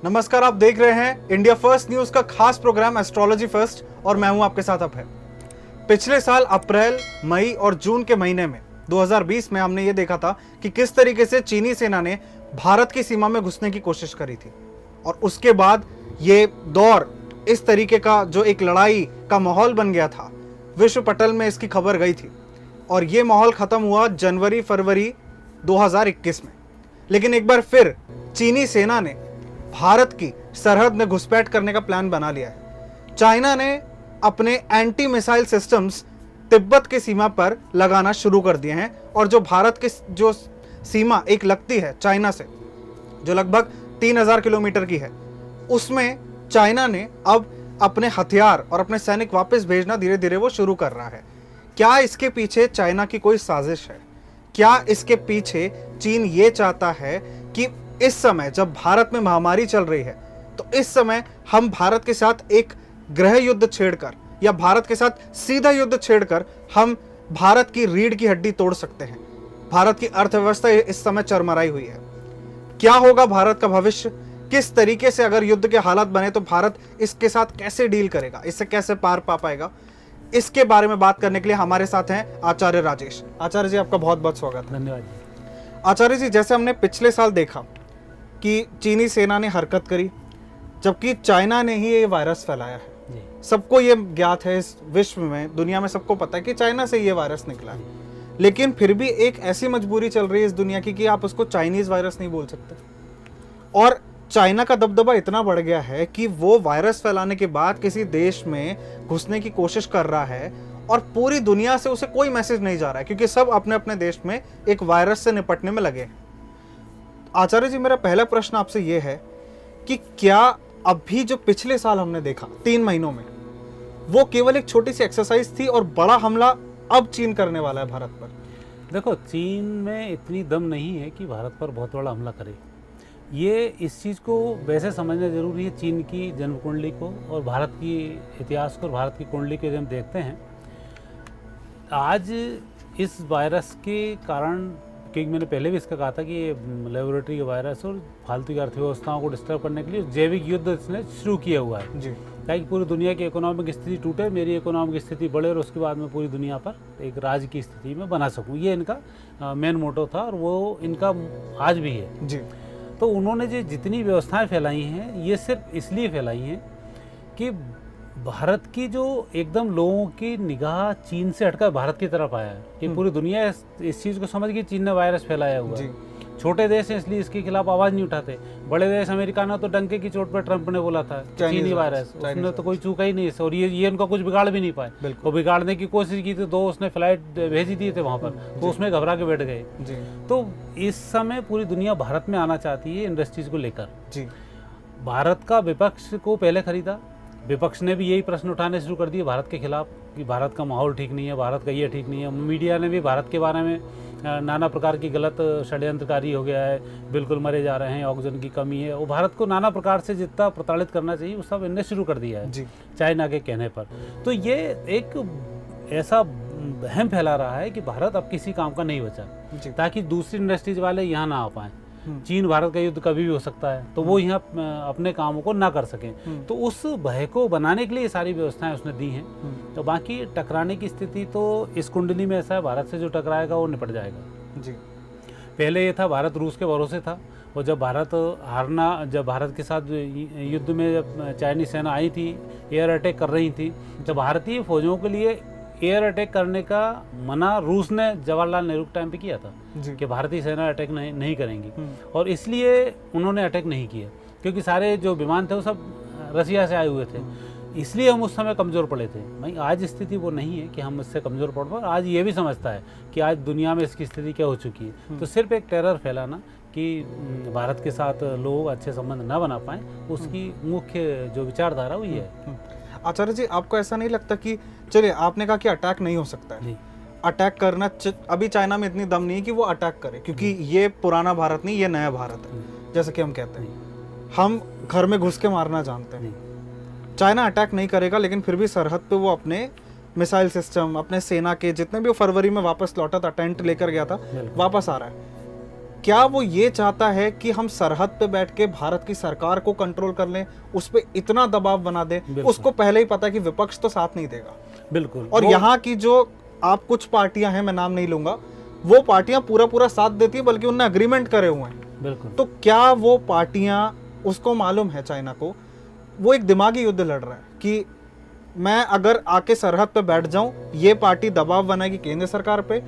नमस्कार, आप देख रहे हैं इंडिया फर्स्ट न्यूज का खास प्रोग्राम एस्ट्रोलॉजी फर्स्ट और मैं हूं आपके साथ अभय। पिछले साल अप्रैल, मई और जून के महीने में 2020 में हमने ये देखा था कि किस तरीके से चीनी सेना ने भारत की सीमा में घुसने की कोशिश करी थी और उसके बाद ये दौर इस तरीके का जो एक लड़ाई का माहौल बन गया था, विश्व पटल में इसकी खबर गई थी और ये माहौल खत्म हुआ जनवरी फरवरी 2021 में। लेकिन एक बार फिर चीनी सेना ने भारत की सरहद में घुसपैठ करने का प्लान बना लिया है। चाइना ने अपने एंटी मिसाइल सिस्टम्स तिब्बत की सीमा पर लगाना शुरू कर दिए हैं और जो भारत की जो सीमा एक लगती है चाइना से, जो लगभग 3000 किलोमीटर की है, उसमें चाइना ने अब अपने हथियार और अपने सैनिक वापस भेजना धीरे धीरे वो शुरू कर रहा है। क्या इसके पीछे चाइना की कोई साजिश है? क्या इसके पीछे चीन ये चाहता है कि इस समय जब भारत में महामारी चल रही है तो इस समय हम भारत के साथ एक गृह युद्ध छेड़कर या भारत के साथ सीधा युद्ध छेड़कर हम भारत की रीढ़ की हड्डी तोड़ सकते हैं? भारत की अर्थव्यवस्था इस समय चरमराई हुई है। क्या होगा भारत का भविष्य? किस तरीके से अगर युद्ध के हालात बने तो भारत इसके साथ कैसे डील करेगा, इससे कैसे पार पा पाएगा? इसके बारे में बात करने के लिए हमारे साथ हैं आचार्य राजेश। आचार्य जी, आपका बहुत बहुत स्वागत है। धन्यवाद जी। आचार्य जी, जैसे हमने पिछले साल देखा कि चीनी सेना ने हरकत करी जबकि चाइना ने ही ये वायरस फैलाया है। सबको ये ज्ञात है, इस विश्व में, दुनिया में सबको पता है कि चाइना से ये वायरस निकला है। लेकिन फिर भी एक ऐसी मजबूरी चल रही है इस दुनिया की कि आप उसको चाइनीज वायरस नहीं बोल सकते। और चाइना का दबदबा इतना बढ़ गया है कि वो वायरस फैलाने के बाद किसी देश में घुसने की कोशिश कर रहा है और पूरी दुनिया से उसे कोई मैसेज नहीं जा रहा है क्योंकि सब अपने अपने देश में एक वायरस से निपटने में लगे हैं। आचार्य जी, मेरा पहला प्रश्न आपसे यह है कि क्या अभी जो पिछले साल हमने देखा 3 महीनों में, वो केवल एक छोटी सी एक्सरसाइज थी और बड़ा हमला अब चीन करने वाला है भारत पर? देखो, चीन में इतनी दम नहीं है कि भारत पर बहुत बड़ा हमला करे। ये इस चीज़ को वैसे समझना जरूरी है, चीन की जन्म कुंडली को और भारत की इतिहास को और भारत की कुंडली को जब हम देखते हैं, आज इस वायरस के कारण, क्योंकि मैंने पहले भी इसका कहा था कि ये लेबोरेटरी का वायरस और फालतू की अर्थव्यवस्थाओं को डिस्टर्ब करने के लिए जैविक युद्ध इसने शुरू किया हुआ है जी। ताकि पूरी दुनिया की इकोनॉमिक स्थिति टूटे, मेरी इकोनॉमिक स्थिति बढ़े और उसके बाद मैं पूरी दुनिया पर एक राज की स्थिति में बना सकूं। ये इनका मेन मोटो था और वो इनका आज भी है जी। तो उन्होंने जो जितनी व्यवस्थाएं फैलाई हैं, ये सिर्फ इसलिए फैलाई हैं कि भारत की जो एकदम लोगों की निगाह चीन से हटकर भारत की तरफ आया है कि पूरी दुनिया इस चीज़ को समझ गई चीन ने वायरस फैलाया हुआ है। छोटे देश हैं इसलिए इसके खिलाफ आवाज़ नहीं उठाते। बड़े देश, अमेरिका ने तो डंके की चोट पर ट्रंप ने बोला था चीनी वायरस, उसने तो कोई चूका ही नहीं और ये उनका कुछ बिगाड़ भी नहीं पाए। वो बिगाड़ने की कोशिश की थी, 2 उसने फ्लाइट भेजी दिए थे वहाँ पर, तो उसमें घबरा के बैठ गए। तो इस समय पूरी दुनिया भारत में आना चाहती है इंडस्ट्रीज को लेकर। भारत का विपक्ष को पहले खरीदा, विपक्ष ने भी यही प्रश्न उठाने शुरू कर दिए भारत के खिलाफ कि भारत का माहौल ठीक नहीं है, भारत का ये ठीक नहीं है। मीडिया ने भी भारत के बारे में नाना प्रकार की गलत षड्यंत्रकारी हो गया है, बिल्कुल मरे जा रहे हैं, ऑक्सीजन की कमी है, वो भारत को नाना प्रकार से जितना प्रताड़ित करना चाहिए वो सब इनने शुरू कर दिया है चाइना के कहने पर। तो ये एक ऐसा वहम फैला रहा है कि भारत अब किसी काम का नहीं बचा ताकि दूसरी इंडस्ट्रीज वाले यहाँ ना आ पाएँ। चीन भारत का युद्ध कभी भी हो सकता है तो वो यहाँ अपने कामों को ना कर सकें, तो उस भय को बनाने के लिए ये सारी व्यवस्थाएं उसने दी हैं। तो बाकी टकराने की स्थिति तो इस कुंडली में ऐसा है, भारत से जो टकराएगा वो निपट जाएगा जी। पहले ये था भारत रूस के भरोसे था, और जब भारत के साथ युद्ध में जब चाइनीज सेना आई थी, एयर अटैक कर रही थी, तो भारतीय फौजों के लिए एयर अटैक करने का मना रूस ने जवाहरलाल नेहरू के टाइम पे किया था कि भारतीय सेना अटैक नहीं करेंगी, और इसलिए उन्होंने अटैक नहीं किया क्योंकि सारे जो विमान थे वो सब रसिया से आए हुए थे, इसलिए हम उस समय कमज़ोर पड़े थे। भाई आज स्थिति वो नहीं है कि हम इससे कमज़ोर पड़ पाए। आज ये भी समझता है कि आज दुनिया में इसकी स्थिति क्या हो चुकी है। तो सिर्फ एक टेरर फैलाना कि भारत के साथ लोग अच्छे संबंध ना बना पाएँ, उसकी मुख्य जो विचारधारा वो ये है। आचार्य जी, आपको ऐसा नहीं लगता कि चलिए आपने कहा कि अटैक नहीं हो सकता है, अटैक करना अभी चाइना में इतनी दम नहीं है कि वो अटैक करे क्योंकि ये पुराना भारत नहीं, ये नया भारत है, जैसे कि हम कहते हैं, हम घर में घुस के मारना जानते हैं। चाइना अटैक नहीं करेगा लेकिन फिर भी सरहद पे वो अपने मिसाइल सिस्टम, अपने सेना के जितने भी वो फरवरी में वापस लौटा था, टेंट लेकर गया था, वापस आ रहा है। क्या वो ये चाहता है कि हम सरहद पे बैठ के भारत की सरकार को कंट्रोल कर लें, उस पे इतना दबाव बना दें? उसको पहले ही पता है कि विपक्ष तो साथ नहीं देगा। बिल्कुल। और यहाँ की जो आप कुछ पार्टियां हैं, मैं नाम नहीं लूंगा, वो पार्टियां पूरा साथ देती है, बल्कि उनने अग्रीमेंट करे हुए हैं। बिल्कुल। तो क्या वो पार्टियां, उसको मालूम है चाइना को, वो एक दिमागी युद्ध लड़ रहा है कि मैं अगर आके सरहद पे बैठ जाऊं, ये पार्टी दबाव बनाएगी केंद्र सरकार पे,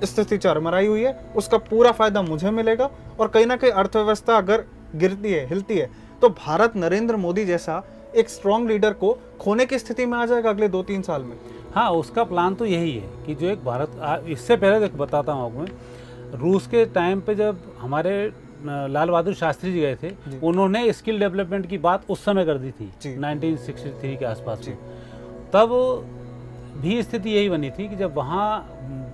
स्थिति चरमराई हुई है, उसका पूरा फायदा मुझे मिलेगा, और कहीं ना कहीं अर्थव्यवस्था अगर गिरती है, हिलती है, तो भारत नरेंद्र मोदी जैसा एक स्ट्रॉन्ग लीडर को खोने की स्थिति में आ जाएगा अगले 2-3 साल में। हाँ, उसका प्लान तो यही है कि जो एक भारत, इससे पहले देख बताता हूँ आपको मैं, रूस के टाइम पे जब हमारे लाल बहादुर शास्त्री जी गए थे, उन्होंने स्किल डेवलपमेंट की बात उस समय कर दी थी 1963 के आसपास में। तब भी स्थिति यही बनी थी कि जब वहाँ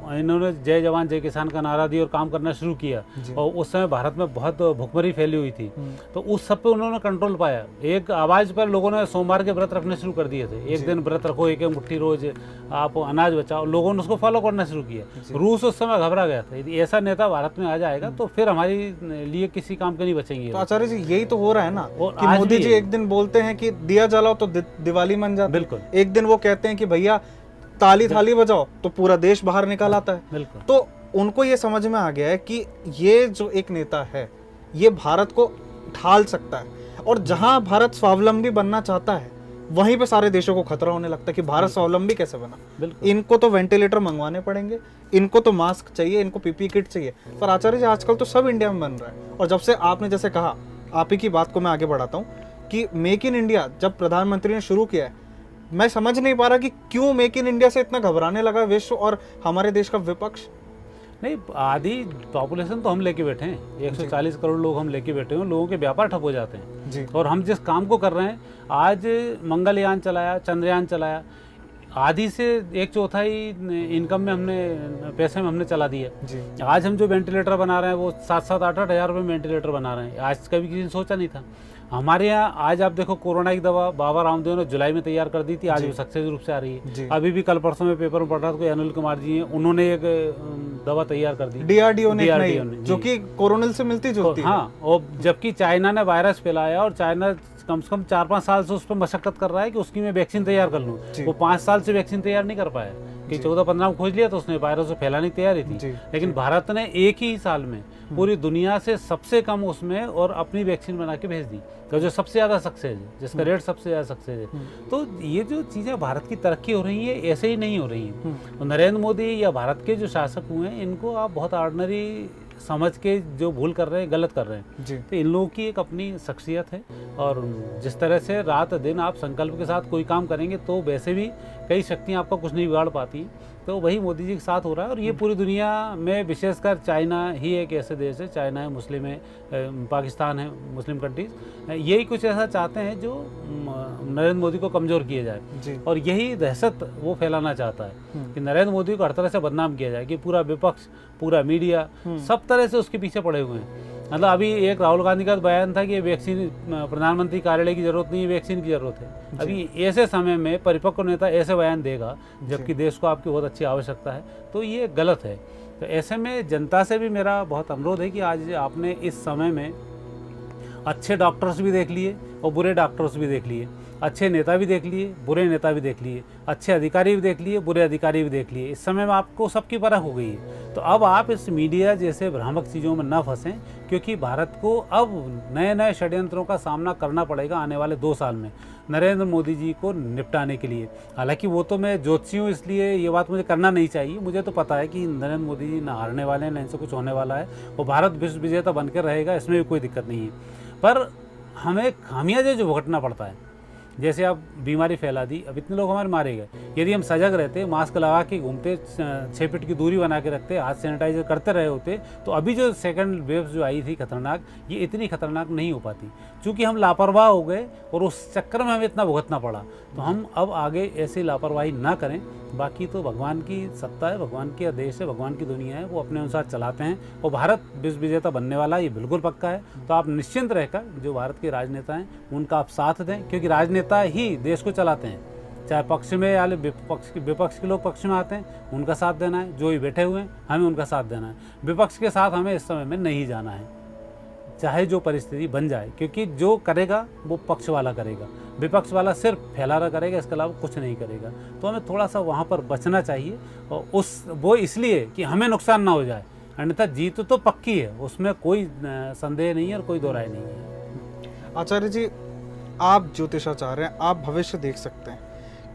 इन्होंने जय जवान जय किसान का नारा दिया और काम करना शुरू किया, और उस समय भारत में बहुत भुखमरी फैली हुई थी, तो उस सब पे उन्होंने कंट्रोल पाया। एक आवाज़ पर लोगों ने सोमवार के व्रत रखने शुरू कर दिए थे, एक दिन व्रत रखो, एक मुट्ठी रोज आप अनाज बचाओ, लोगों ने उसको फॉलो करना शुरू किया। रूस उस समय घबरा गया था, यदि ऐसा नेता भारत में आ जाएगा तो फिर हमारे लिए किसी काम के नहीं बचेंगे। तो आचार्य जी, यही तो हो रहा है ना कि मोदी जी एक दिन बोलते हैं कि दिया जलाओ तो दिवाली मन जाती है, बिल्कुल। एक दिन वो कहते हैं कि भैया ताली थाली बजाओ तो पूरा देश बाहर निकल आता है। बिल्कुल। तो उनको ये समझ में आ गया है कि ये जो एक नेता है, ये भारत को ढाल सकता है, और जहां भारत स्वावलंबी बनना चाहता है, वहीं पे सारे देशों को खतरा होने लगता है कि भारत स्वावलंबी कैसे बना। इनको तो वेंटिलेटर मंगवाने पड़ेंगे, इनको तो मास्क चाहिए, इनको पीपी किट चाहिए। पर आचार्य जी, आजकल तो सब इंडिया में बन रहा है, और जब से आपने जैसे कहा, आप ही की बात को मैं आगे बढ़ाता हूँ कि मेक इन इंडिया जब प्रधानमंत्री ने शुरू किया है, मैं समझ नहीं पा रहा कि क्यों मेक इन इंडिया से इतना घबराने लगा विश्व और हमारे देश का विपक्ष। नहीं, आधी पॉपुलेशन तो हम लेके बैठे हैं, 140 करोड़ लोग हम लेके बैठे हैं, लोगों के व्यापार ठप हो जाते हैं जी। और हम जिस काम को कर रहे हैं, आज मंगलयान चलाया, चंद्रयान चलाया, आधी से 1/4 इनकम में हमने, पैसे में हमने चला दिया जी। आज हम जो वेंटिलेटर बना रहे हैं वो 7-7, 8-8 हज़ार रुपये में वेंटिलेटर बना रहे हैं। आज कभी किसी ने सोचा नहीं था। हमारे यहाँ आज आप देखो, कोरोना की दवा बाबा रामदेव ने जुलाई में तैयार कर दी थी, आज वो सक्सेस रूप से आ रही है। अभी भी कल परसों में पेपर में पढ़ रहा था, कोई अनिल कुमार जी हैं, उन्होंने एक दवा तैयार कर दी, DRDO ने, जो कि कोरोनिल से मिलती जुलती है। हाँ, और जबकि चाइना ने वायरस फैलाया, और चाइना कम से कम 4-5 साल से उस पर मशक्कत कर रहा है कि उसकी मैं वैक्सीन तैयार कर लूँ। वो 5 साल से वैक्सीन तैयार नहीं कर पाया कि 14-15 में खोज लिया तो उसने वायरस को फैलाने की तैयारी थी, लेकिन भारत ने एक ही साल में पूरी दुनिया से सबसे कम उसमें और अपनी वैक्सीन बना के भेज दी, तो जो सबसे ज़्यादा सक्सेस है, जिसका रेट सबसे ज़्यादा सक्सेस है। तो ये जो चीज़ें भारत की तरक्की हो रही है, ऐसे ही नहीं हो रही हैं। तो नरेंद्र मोदी या भारत के जो शासक हुए हैं, इनको आप बहुत ऑर्डिनरी समझ के जो भूल कर रहे हैं, गलत कर रहे हैं जी। तो इन लोगों की एक अपनी शख्सियत है, और जिस तरह से रात दिन आप संकल्प के साथ कोई काम करेंगे तो वैसे भी कई शक्तियाँ आपका कुछ नहीं बिगाड़ पाती, तो वही मोदी जी के साथ हो रहा है। और ये पूरी दुनिया में, विशेषकर चाइना ही एक ऐसे देश है, चाइना है, मुस्लिम है, पाकिस्तान है, मुस्लिम कंट्रीज, यही कुछ ऐसा चाहते हैं जो नरेंद्र मोदी को कमज़ोर किया जाए, और यही दहशत वो फैलाना चाहता है कि नरेंद्र मोदी को हर तरह से बदनाम किया जाए, कि पूरा विपक्ष, पूरा मीडिया सब तरह से उसके पीछे पड़े हुए हैं। मतलब अभी एक राहुल गांधी का बयान था कि वैक्सीन, प्रधानमंत्री कार्यालय की जरूरत नहीं है, वैक्सीन की जरूरत है। अभी ऐसे समय में परिपक्व नेता ऐसे बयान देगा जबकि देश को आपकी बहुत अच्छी आवश्यकता है, तो ये गलत है। तो ऐसे में जनता से भी मेरा बहुत अनुरोध है कि आज आपने इस समय में अच्छे डॉक्टर्स भी देख लिए और बुरे डॉक्टर्स भी देख लिए, अच्छे नेता भी देख लिए, बुरे नेता भी देख लिए, अच्छे अधिकारी भी देख लिए, बुरे अधिकारी भी देख लिए। इस समय में आपको सबकी परख हो गई है, तो अब आप इस मीडिया जैसे भ्रामक चीज़ों में न फंसें, क्योंकि भारत को अब नए नए षड्यंत्रों का सामना करना पड़ेगा आने वाले 2 साल में नरेंद्र मोदी जी को निपटाने के लिए। हालांकि वो तो मैं ज्योतिषी हूँ, इसलिए ये बात मुझे करना नहीं चाहिए। मुझे तो पता है कि नरेंद्र मोदी जी ना हारने वाले हैं, ना इनसे कुछ होने वाला है, और भारत विश्व विजेता बनकर रहेगा, इसमें भी कोई दिक्कत नहीं है। पर हमें खामियाजे जो भुगतना पड़ता है, जैसे अब बीमारी फैला दी, अब इतने लोग हमारे मारे गए। यदि हम सजग रहते, मास्क लगा के घूमते, 6 फीट की दूरी बना के रखते, हाथ सैनिटाइजर करते रहे होते, तो अभी जो सेकंड वेव जो आई थी खतरनाक, ये इतनी खतरनाक नहीं हो पाती। चूँकि हम लापरवाह हो गए और उस चक्कर में हमें इतना भुगतना पड़ा, तो हम अब आगे ऐसी लापरवाही ना करें। बाकी तो भगवान की सत्ता है, भगवान की आदेश है, भगवान की दुनिया है, वो अपने अनुसार चलाते हैं, और भारत विश्व विजेता बनने वाला ये बिल्कुल पक्का है। तो आप निश्चिंत रहकर जो भारत के राजनेता हैं उनका आप साथ दें, क्योंकि राजनेता ही देश को चलाते हैं, चाहे पक्ष में या विपक्ष के लोग पक्ष में आते हैं, उनका साथ देना है, जो ही बैठे हुए हैं हमें उनका साथ देना है। विपक्ष के साथ हमें इस समय में नहीं जाना है, चाहे जो परिस्थिति बन जाए, क्योंकि जो करेगा वो पक्ष वाला करेगा, विपक्ष वाला सिर्फ फैलाना करेगा, इसके अलावा कुछ नहीं करेगा। तो हमें थोड़ा सा वहाँ पर बचना चाहिए, और वो इसलिए कि हमें नुकसान ना हो जाए, अन्यथा जीत तो पक्की है, उसमें कोई संदेह नहीं है और कोई दो राय नहीं है। आचार्य जी, आप ज्योतिषाचार्य हैं, आप भविष्य देख सकते हैं,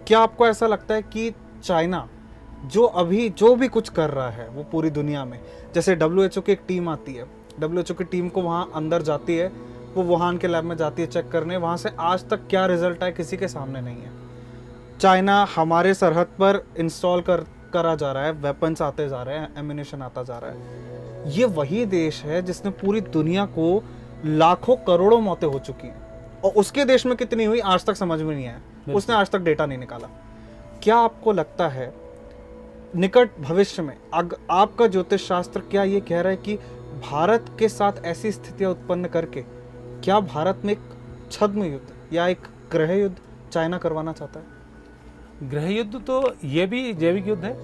क्या आपको ऐसा लगता है कि चाइना जो भी कुछ कर रहा है वो पूरी दुनिया में, जैसे WHO की एक टीम आती है, WHO की टीम को वहाँ अंदर जाती है, वो वुहान के लैब में जाती है चेक करने, वहाँ से आज तक क्या रिजल्ट आया किसी के सामने नहीं है। चाइना हमारे सरहद पर इंस्टॉल करा जा रहा है, वेपन्स आते जा रहे हैं, एम्यूनेशन आता जा रहा है। ये वही देश है जिसने पूरी दुनिया को लाखों करोड़ों मौतें हो चुकी हैं, और उसके देश में कितनी हुई आज तक समझ में नहीं आया, उसने आज तक डेटा नहीं निकाला। क्या आपको लगता है निकट भविष्य में आपका ज्योतिष शास्त्र क्या ये कह रहा है कि भारत के साथ ऐसी स्थितियां उत्पन्न करके क्या भारत में एक छद्म युद्ध या एक गृह युद्ध चाइना करवाना चाहता है? गृह युद्ध तो ये भी जैविक युद्ध है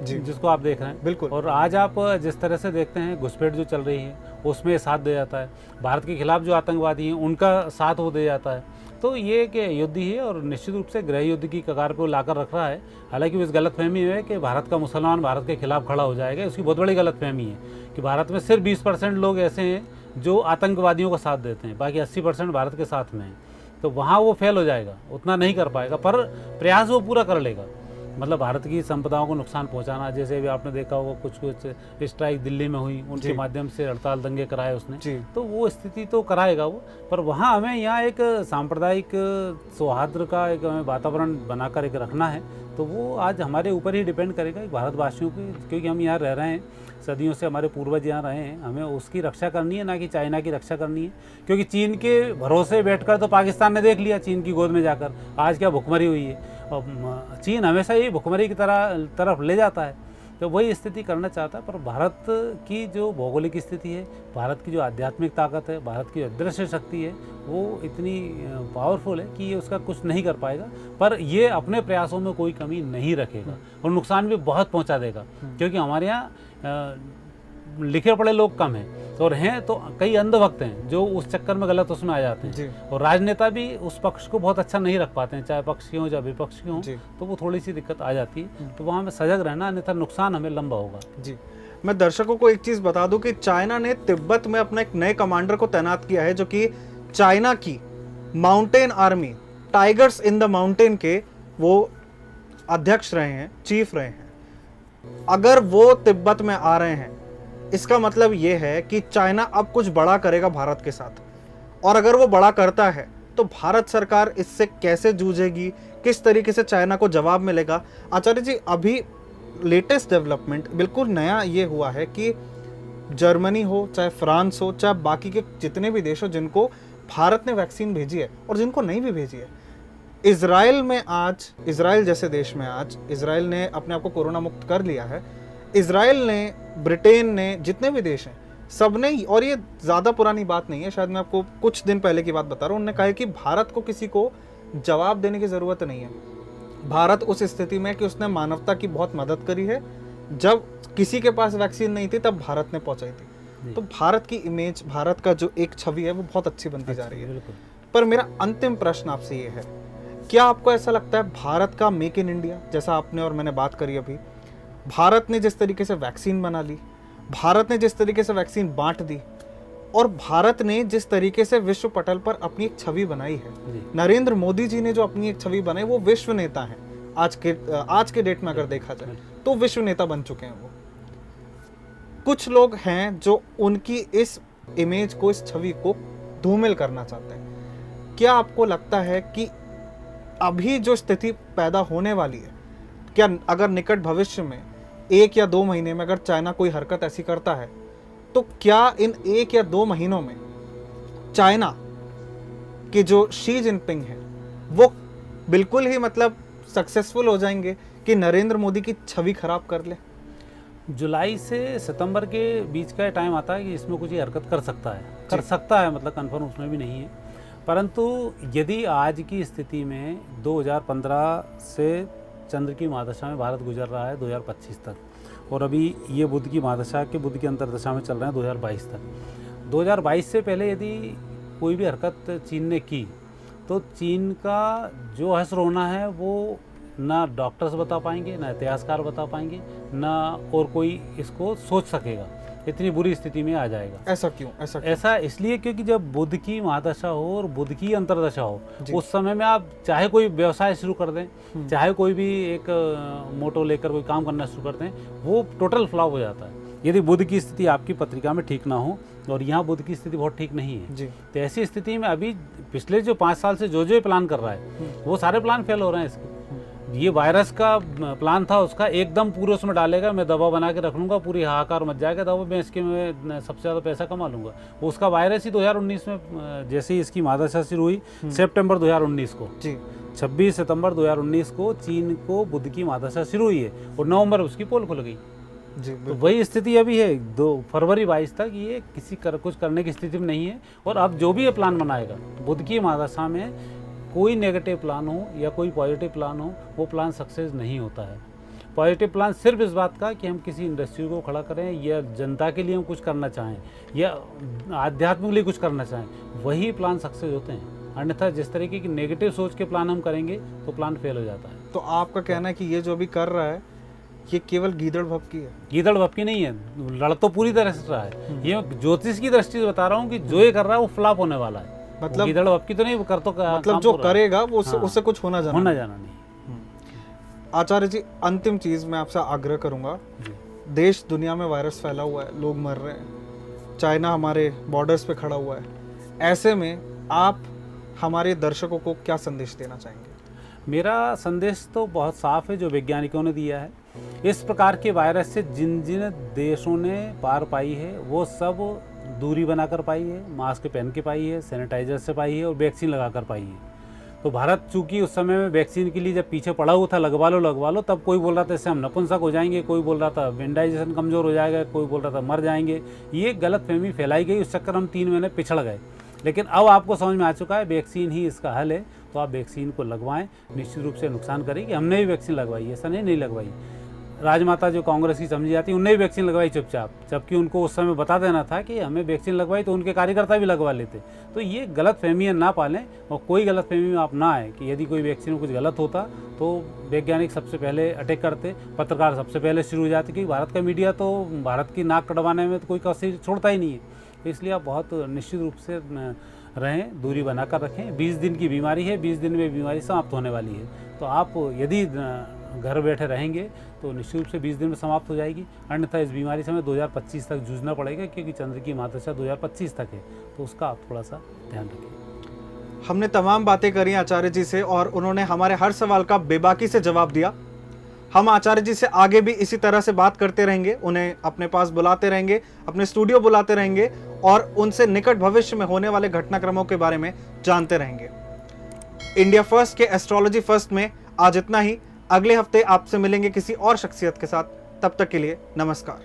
जी, जिसको आप देख रहे हैं। बिल्कुल। और आज आप जिस तरह से देखते हैं घुसपैठ जो चल रही है उसमें साथ दे जाता है, भारत के खिलाफ जो आतंकवादी हैं उनका साथ वो दे जाता है। तो ये एक युद्ध ही है, और निश्चित रूप से गृह युद्ध की कगार पर लाकर रख रहा है। हालांकि वो इस गलतफहमी में है कि भारत का मुसलमान भारत के खिलाफ खड़ा हो जाएगा, उसकी बहुत बड़ी गलतफहमी है कि भारत में सिर्फ 20% लोग ऐसे हैं जो आतंकवादियों का साथ देते हैं, बाकी 80% भारत के साथ में हैं। तो वहाँ वो फेल हो जाएगा, उतना नहीं कर पाएगा, पर प्रयास वो पूरा कर लेगा। मतलब भारत की संपदाओं को नुकसान पहुंचाना, जैसे भी आपने देखा होगा कुछ स्ट्राइक दिल्ली में हुई, उनके माध्यम से हड़ताल दंगे कराए उसने, तो वो स्थिति तो कराएगा वो। पर वहाँ हमें यहाँ एक सांप्रदायिक सौहार्द का एक हमें वातावरण बनाकर एक रखना है। तो वो आज हमारे ऊपर ही डिपेंड करेगा भारतवासियों की, क्योंकि हम यहाँ रह रहे हैं, सदियों से हमारे पूर्वज यहाँ रहे हैं, हमें उसकी रक्षा करनी है, ना कि चाइना की रक्षा करनी है। क्योंकि चीन के भरोसे बैठकर तो पाकिस्तान ने देख लिया, चीन की गोद में जाकर आज क्या भुखमरी हुई है, और चीन हमेशा ही भुखमरी की तरफ ले जाता है। तो वही स्थिति करना चाहता है। पर भारत की जो भौगोलिक स्थिति है, भारत की जो आध्यात्मिक ताकत है, भारत की अदृश्य शक्ति है, वो इतनी पावरफुल है कि ये उसका कुछ नहीं कर पाएगा। पर ये अपने प्रयासों में कोई कमी नहीं रखेगा और नुकसान भी बहुत पहुंचा देगा, क्योंकि हमारे यहाँ लिखे पढ़े लोग कम हैं, और हैं तो कई अंधभक्त हैं जो उस चक्कर में गलत उसमें आ जाते हैं, और राजनेता भी उस पक्ष को बहुत अच्छा नहीं रख पाते हैं, चाहे पक्ष के हों चाहे विपक्ष के हों, तो वो थोड़ी सी दिक्कत आ जाती है। तो वहाँ में सजग रहना, अन्यथा नुकसान हमें लंबा होगा। जी, मैं दर्शकों को एक चीज बता दूं कि चाइना ने तिब्बत में अपना एक नए कमांडर को तैनात किया है, जो कि चाइना की mountain army, tigers in the mountain के वो अध्यक्ष रहे हैं, चीफ रहे हैं। अगर वो तिब्बत में आ रहे हैं, इसका मतलब ये है कि चाइना अब कुछ बड़ा करेगा भारत के साथ, और अगर वो बड़ा करता है तो भारत सरकार इससे कैसे जूझेगी, किस तरीके से चाइना को जवाब मिलेगा? आचार्य जी, अभी लेटेस्ट डेवलपमेंट बिल्कुल नया ये हुआ है कि जर्मनी हो, चाहे फ्रांस हो, चाहे बाकी के जितने भी देश हो जिनको भारत ने वैक्सीन भेजी है और जिनको नहीं भी भेजी है, इजराइल जैसे देश में आज इजराइल ने अपने आप को कोरोना मुक्त कर लिया है। इजराइल ने, ब्रिटेन ने, जितने भी देश हैं सबने, और ये ज़्यादा पुरानी बात नहीं है, शायद मैं आपको कुछ दिन पहले की बात बता रहा हूँ, उन्होंने कहा है कि भारत को किसी को जवाब देने की ज़रूरत नहीं है। भारत उस स्थिति में है कि उसने मानवता की बहुत मदद करी है। जब किसी के पास वैक्सीन नहीं थी तब भारत ने पहुँचाई थी। तो भारत की इमेज, भारत का जो एक छवि है वो बहुत अच्छी बनती जा रही है। पर मेरा अंतिम प्रश्न आपसे ये है, क्या आपको ऐसा लगता है भारत का मेक इन इंडिया, जैसा आपने और मैंने बात करी अभी, भारत ने जिस तरीके से वैक्सीन बना ली, भारत ने जिस तरीके से वैक्सीन बांट दी, और भारत ने जिस तरीके से विश्व पटल पर अपनी एक छवि बनाई है, नरेंद्र मोदी जी ने जो अपनी एक छवि बनाई, वो विश्व नेता हैं। आज के डेट में अगर देखा जाए तो विश्व नेता बन चुके हैं वो। कुछ लोग हैं जो उनकी इस इमेज को, इस छवि को धूमिल करना चाहते हैं। क्या आपको लगता है कि अभी जो स्थिति पैदा होने वाली है, क्या अगर निकट भविष्य में 1 या 2 महीने में अगर चाइना कोई हरकत ऐसी करता है, तो क्या इन 1 या 2 महीनों में चाइना के जो शी जिनपिंग है वो बिल्कुल ही मतलब सक्सेसफुल हो जाएंगे कि नरेंद्र मोदी की छवि खराब कर ले? जुलाई से सितंबर के बीच का टाइम आता है कि इसमें कुछ ही हरकत कर सकता है, मतलब कंफर्म उसमें भी नहीं है। परंतु यदि आज की स्थिति में 2015 से चंद्र की महादशा में भारत गुजर रहा है 2025 तक, और अभी ये बुध की महादशा के बुध की अंतर्दशा में चल रहे हैं 2022 तक। 2022 से पहले यदि कोई भी हरकत चीन ने की तो चीन का जो हश्र होना है वो ना डॉक्टर्स बता पाएंगे, ना इतिहासकार बता पाएंगे, ना और कोई इसको सोच सकेगा। इतनी बुरी स्थिति में आ जाएगा। ऐसा क्यों? ऐसा इसलिए क्योंकि जब बुध की महादशा हो और बुध की अंतर्दशा हो, जी। उस समय में आप चाहे कोई व्यवसाय शुरू कर दें, चाहे कोई भी एक मोटो लेकर कोई काम करना शुरू कर दें, वो टोटल फ्लॉप हो जाता है यदि बुध की स्थिति आपकी पत्रिका में ठीक ना हो। और यहाँ बुध की स्थिति बहुत ठीक नहीं है जी। तो ऐसी स्थिति में अभी पिछले जो 5 साल से जो प्लान कर रहा है वो सारे प्लान फेल हो रहे हैं इसके। ये वायरस का प्लान था उसका, एकदम पूरे उसमें डालेगा, मैं दवा बना के रख लूँगा, पूरी हाहाकार मच जाएगा, दवा मैं इसके में सबसे ज़्यादा पैसा कमा लूँगा। उसका वायरस ही 2019 में जैसे ही इसकी महादशा शुरू हुई सितंबर 2019 को जी 26 सितंबर 2019 को चीन को बुध की महादशा शुरू हुई है और नवंबर उसकी पोल खुल गई जी। तो वही स्थिति अभी है 2 फरवरी 22 तक ये कुछ करने की स्थिति में नहीं है। और अब जो भी ये प्लान बनाएगा बुध की महादशा में, कोई नेगेटिव प्लान हो या कोई पॉजिटिव प्लान हो, वो प्लान सक्सेस नहीं होता है। पॉजिटिव प्लान सिर्फ इस बात का कि हम किसी इंडस्ट्री को खड़ा करें या जनता के लिए हम कुछ करना चाहें या आध्यात्म के लिए कुछ करना चाहें, वही प्लान सक्सेस होते हैं। अन्यथा जिस तरीके की नेगेटिव सोच के प्लान हम करेंगे तो प्लान फेल हो जाता है। तो आपका कहना है कि ये जो भी कर रहा है ये केवल गीदड़ भपकी है? गीदड़ भपकी नहीं है, लड़ तो पूरी तरह से रहा है। ये ज्योतिष की दृष्टि से बता रहा हूँ कि जो ये कर रहा है वो फ्लॉप होने वाला है। मतलब गीदड़ भपकी तो नहीं, वो कर तो मतलब जो करेगा वो उससे कुछ होना जाना नहीं। आचार्य जी, अंतिम चीज मैं आपसे आग्रह करूंगा, देश दुनिया में वायरस फैला हुआ है, लोग मर रहे हैं, चाइना हमारे बॉर्डर्स पे खड़ा हुआ है, ऐसे में आप हमारे दर्शकों को क्या संदेश देना चाहेंगे? मेरा संदेश तो बहुत साफ है जो वैज्ञानिकों ने दिया है। इस प्रकार के वायरस से जिन जिन देशों ने पार पाई है वो सब दूरी बनाकर पाई है, मास्क पहन के पाई है, सैनिटाइजर से पाई है और वैक्सीन लगाकर पाई है। तो भारत चूंकि उस समय में वैक्सीन के लिए जब पीछे पड़ा हुआ था, लगवा लो, तब कोई बोल रहा था इससे हम नपुंसक हो जाएंगे, कोई बोल रहा था विंडाइजेशन कमज़ोर हो जाएगा, कोई बोल रहा था मर जाएंगे। ये गलतफहमी फैलाई गई, उस चक्कर हम 3 महीने पिछड़ गए। लेकिन अब आपको समझ में आ चुका है वैक्सीन ही इसका हल है, तो आप वैक्सीन को लगवाएं। निश्चित रूप से नुकसान करेगी। हमने भी वैक्सीन लगवाई, ऐसा नहीं लगवाई। राजमाता जो कांग्रेस की समझी जाती है उनने भी वैक्सीन लगवाई चुपचाप, जबकि उनको उस समय बता देना था कि हमें वैक्सीन लगवाई, तो उनके कार्यकर्ता भी लगवा लेते। तो ये गलत फहमियाँ ना पालें और कोई गलत फहमी में आप ना आए कि यदि कोई वैक्सीन में कुछ गलत होता तो वैज्ञानिक सबसे पहले अटैक करते, पत्रकार सबसे पहले शुरू हो जाते, क्योंकि भारत का मीडिया तो भारत की नाक कटवाने में तो कोई कसर छोड़ता ही नहीं है। तो इसलिए आप बहुत निश्चित रूप से रहें, दूरी बनाकर रखें। 20 दिन की बीमारी है, 20 दिन में बीमारी समाप्त होने वाली है। तो आप यदि घर बैठे रहेंगे तो निश्चित रूप से 20 दिन में समाप्त हो जाएगी। अन्यथा इस बीमारी से हमें 2025 तक जूझना पड़ेगा, क्योंकि चंद्र की महादशा 2025 तक है। तो उसका आप थोड़ा सा ध्यान रखें। हमने तमाम बातें करी आचार्य जी से और उन्होंने हमारे हर सवाल का बेबाकी से जवाब दिया। हम आचार्य जी से आगे भी इसी तरह से बात करते रहेंगे, उन्हें अपने पास बुलाते रहेंगे, अपने स्टूडियो बुलाते रहेंगे और उनसे निकट भविष्य में होने वाले घटनाक्रमों के बारे में जानते रहेंगे। इंडिया फर्स्ट के एस्ट्रोलॉजी फर्स्ट में आज इतना ही। अगले हफ्ते आपसे मिलेंगे किसी और शख्सियत के साथ। तब तक के लिए नमस्कार।